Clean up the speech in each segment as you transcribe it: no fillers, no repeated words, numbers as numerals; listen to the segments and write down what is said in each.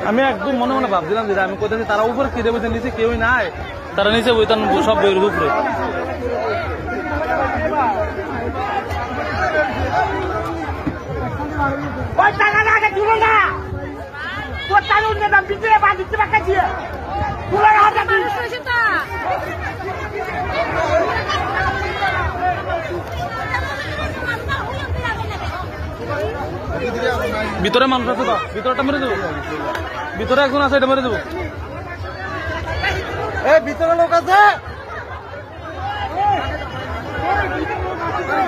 আমি একদম মনে মনে ভাবছিলাম যে আমি কোথায় তারা উপরে কিনে বসে নিচে কেউই নাই, তারা নিচে বইতাম সব বইয়ের উপরে। ভিতরে মানুষ আছে তো, ভিতরটা মেরে দেবো, ভিতরে একজন আছে, এটা মেরে দেবো। ভিতরে লোক আছে,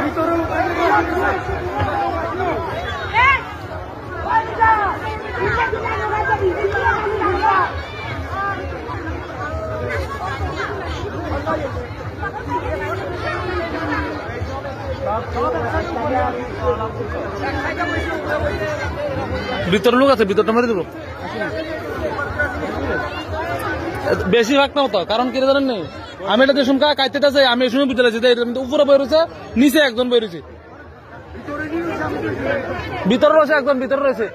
ভিতরে লোক ভিতরে লোক আছে, ভিতরটা মেরে দেবো। বেশিরভাগ না হতো, কারণ কি জানেন নেই, আমি এটা দেশুন কাইতেটা চাই, আমি এই সময় বুঝতে লাগছি উপরে বই রয়েছে, নিচে একজন বই রয়েছে, ভিতরে রয়েছে একজন, ভিতরে রয়েছে।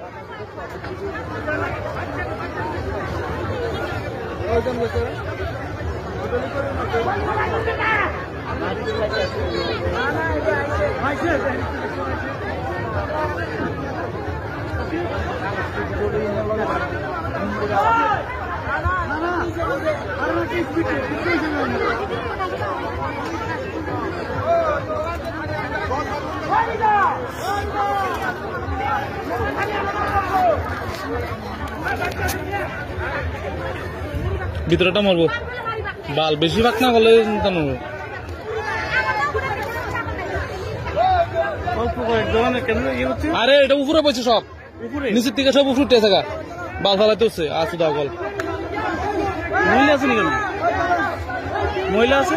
ভিতরেটা মারবো, বাল বেশিরভাগ না হলে চিন্তা নেবো। আরে এটা উপরে বসে সব, নিচের থেকে সব উপরে উঠে থাকা, বাল ফালাতে হচ্ছে। আসু দাও বল, মহিলা আছে কেন? মহিলা আছে,